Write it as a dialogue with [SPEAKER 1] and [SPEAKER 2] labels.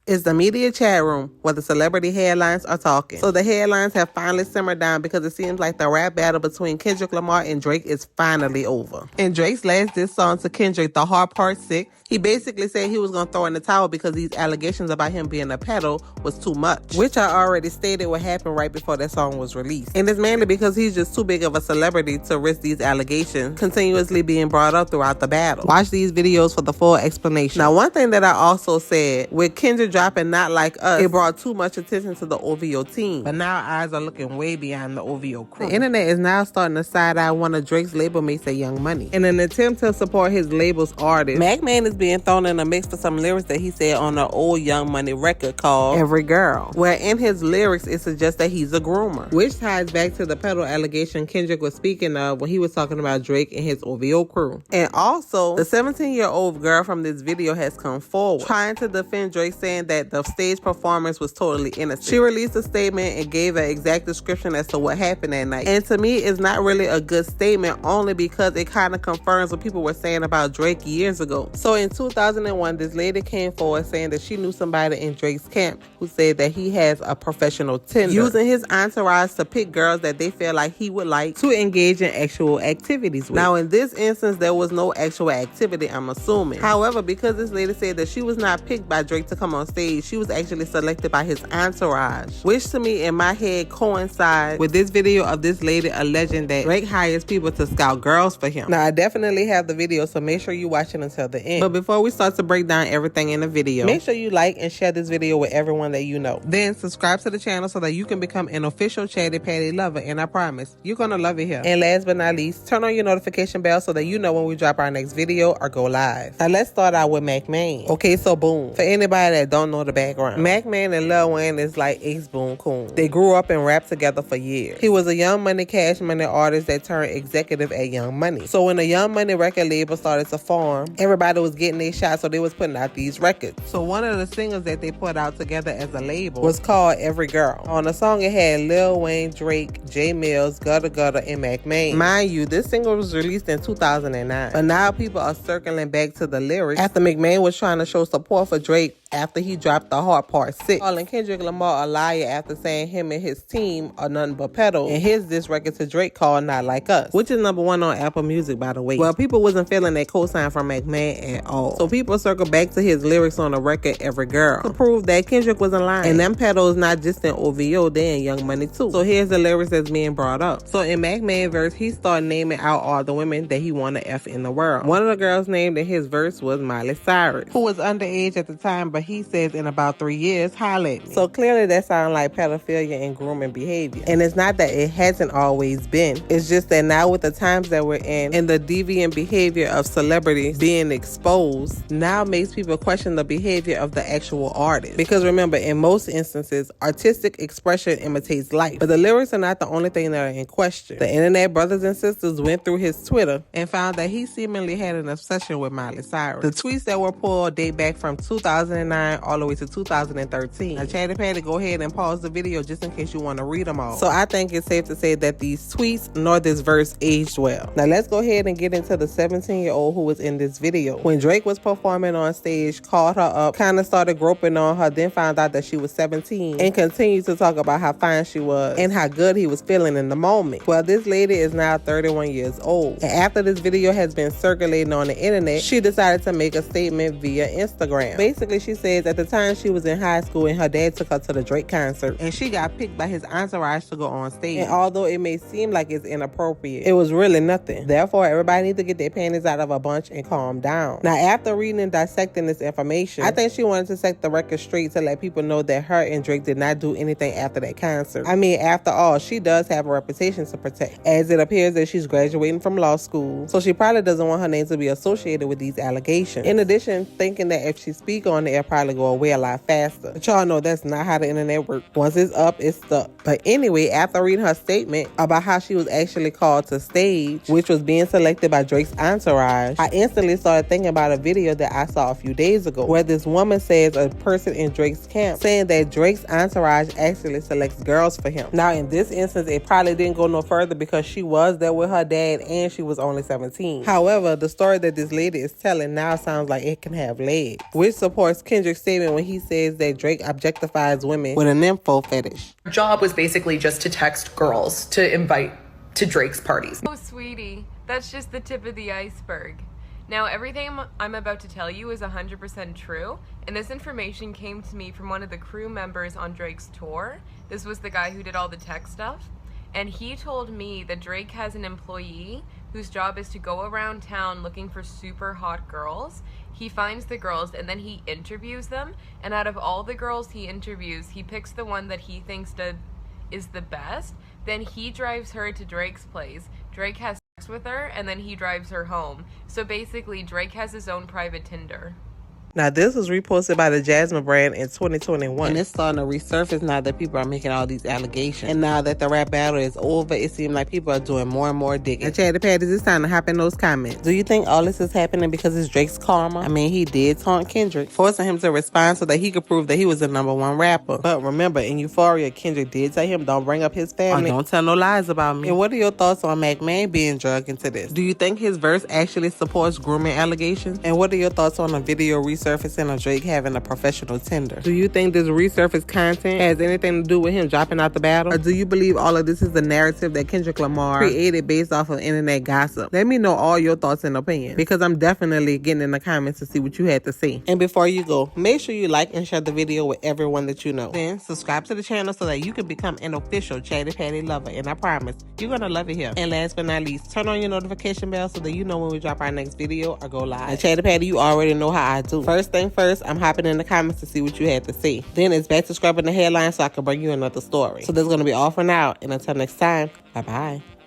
[SPEAKER 1] is the media chat room where the celebrity headlines are talking. So the headlines have finally simmered down because it seems like the rap battle between Kendrick Lamar and Drake is finally over. In Drake's last diss song to Kendrick, The Hard Part 6, he basically said he was going to throw in the towel because these allegations about him being a pedo was too much, which I already stated would happen right before that song was released. And it's mainly because he's just too big of a celebrity to risk these allegations continuously being brought up throughout the battle. Watch these videos for the full explanation. Now, one thing that I also said, with Kendrick dropping Not Like Us, it brought too much attention to the OVO team. But now eyes are looking way beyond the OVO crew. The internet is now starting to side-eye one of Drake's label mates at Young Money. In an attempt to support his label's artist, Mack Maine is being thrown in a mix for some lyrics that he said on an old Young Money record called Every Girl, where in his lyrics it suggests that he's a groomer, which ties back to the pedo allegation Kendrick was speaking of when he was talking about Drake and his OVO crew. And also, the 17-year-old girl from this video has come forward, trying to defend Drake, saying that the stage performance was totally innocent. She released a statement and gave an exact description as to what happened that night. And to me, it's not really a good statement, only because it kind of confirms what people were saying about Drake years ago. So in 2001, this lady came forward saying that she knew somebody in Drake's camp who said that he has a professional Tinder, using his entourage to pick girls that they feel like he would like to engage in actual activities with. Now, in this instance, there was no actual activity, I'm assuming. However, because this lady said that she was not picked by Drake to come on stage, she was actually selected by his entourage, which to me, in my head, coincides with this video of this lady alleging that Drake hires people to scout girls for him. Now, I definitely have the video, so make sure you watch it until the end. But before we start to break down everything in the video, make sure you like and share this video with everyone that you know. Then subscribe to the channel so that you can become an official Chatty Patty lover, and I promise, you're gonna love it here. And last but not least, turn on your notification bell so that you know when we drop our next video or go live. Now, let's start out with Mack Maine. Okay, so boom. For anybody that don't know the background, Mack Maine and Lil Wayne is like ex-boon coon. They grew up and rapped together for years. He was a Young Money Cash Money artist that turned executive at Young Money. So when the Young Money record label started to form, everybody was getting their shot, so they was putting out these records. So one of the singles that they put out together as a label was called Every Girl. On the song, it had Lil Wayne, Drake, J Mills, Gutter Gutter, and Mack Maine. Mind you, this single was released in 2009. But now people are circling back to the lyrics after Mack Maine was trying to show support for Drake after he dropped The Hard Part 6, calling Kendrick Lamar a liar after saying him and his team are nothing but pedo, and his diss record to Drake called Not Like Us, which is #1 on Apple Music, by the way. Well, people wasn't feeling that cosign from Mack Maine at all. So people circled back to his lyrics on the record Every Girl to prove that Kendrick wasn't lying. And them pedos not just in OVO, they in Young Money too. So here's the lyrics that's being brought up. So in Mack Maine verse, he started naming out all the women that he wanted F in the world. One of the girls named in his verse was Miley Cyrus, who was underage at the time, but he says in about 3 years, holla at me. So clearly that sounds like pedophilia and grooming behavior. And it's not that it hasn't always been. It's just that now with the times that we're in and the deviant behavior of celebrities being exposed, now makes people question the behavior of the actual artist. Because remember, in most instances, artistic expression imitates life. But the lyrics are not the only thing that are in question. The internet brothers and sisters went through his Twitter and found that he seemingly had an obsession with Miley Cyrus. The tweets that were pulled date back from 2009 all the way to 2013. Now, Chatty Patty, go ahead and pause the video just in case you want to read them all. So I think it's safe to say that these tweets nor this verse aged well. Now let's go ahead and get into the 17-year-old who was in this video. When Drake was performing on stage, called her up, kind of started groping on her, then found out that she was 17 and continued to talk about how fine she was and how good he was feeling in the moment. Well, this lady is now 31 years old. And after this video has been circulating on the internet, she decided to make a statement via Instagram. Basically, she says at the time she was in high school and her dad took her to the Drake concert and she got picked by his entourage to go on stage. And although it may seem like it's inappropriate, it was really nothing. Therefore, everybody needs to get their panties out of a bunch and calm down. Now, after reading and dissecting this information, I think she wanted to set the record straight to let people know that her and Drake did not do anything after that concert. I mean, after all, she does have a reputation to protect, as it appears that she's graduating from law school, so she probably doesn't want her name to be associated with these allegations. In addition, thinking that if she speak on it, it'll probably go away a lot faster. But y'all know that's not how the internet works. Once it's up, it's stuck. But anyway, after reading her statement about how she was actually called to stage, which was being selected by Drake's entourage, I instantly started thinking about a video that I saw a few days ago where this woman says a person in Drake's camp saying that Drake's entourage actually selects girls for him. Now, in this instance, it probably didn't go no further because she was there with her dad and she was only 17. However, the story that this lady is telling now sounds like it can have legs, which supports Kendrick Kendrick's statement when he says that Drake objectifies women with an info fetish.
[SPEAKER 2] Her job was basically just to text girls to invite to Drake's parties.
[SPEAKER 3] Oh, sweetie, that's just the tip of the iceberg. Now, everything I'm about to tell you is 100% true, and this information came to me from one of the crew members on Drake's tour. This was the guy who did all the tech stuff, and he told me that Drake has an employee whose job is to go around town looking for super hot girls. He finds the girls and then he interviews them, and out of all the girls he interviews, he picks the one that he thinks is the best. Then he drives her to Drake's place. Drake has sex with her, and then he drives her home. So basically, Drake has his own private Tinder.
[SPEAKER 1] Now, this was reposted by the Jasmine brand in 2021. And it's starting to resurface now that people are making all these allegations. And now that the rap battle is over, it seems like people are doing more and more digging. And Chatty Patties, it's time to hop in those comments. Do you think all this is happening because it's Drake's karma? I mean, he did taunt Kendrick, forcing him to respond so that he could prove that he was the #1 rapper. But remember, in Euphoria, Kendrick did tell him, don't bring up his family. Or don't tell no lies about me. And what are your thoughts on Mack Maine being drugged into this? Do you think his verse actually supports grooming allegations? And what are your thoughts on the video resurfacing of Drake having a professional Tinder? Do you think this resurfaced content has anything to do with him dropping out the battle? Or do you believe all of this is the narrative that Kendrick Lamar created based off of internet gossip? Let me know all your thoughts and opinions, because I'm definitely getting in the comments to see what you had to say. And before you go, make sure you like and share the video with everyone that you know. Then subscribe to the channel so that you can become an official Chatty Patty lover, and I promise you're gonna love it here. And last but not least, turn on your notification bell so that you know when we drop our next video or go live. And Chatty Patty, you already know how I do. First thing first, I'm hopping in the comments to see what you had to say. Then it's back to scrubbing the headlines so I can bring you another story. So that's going to be all for now. And until next time, bye-bye.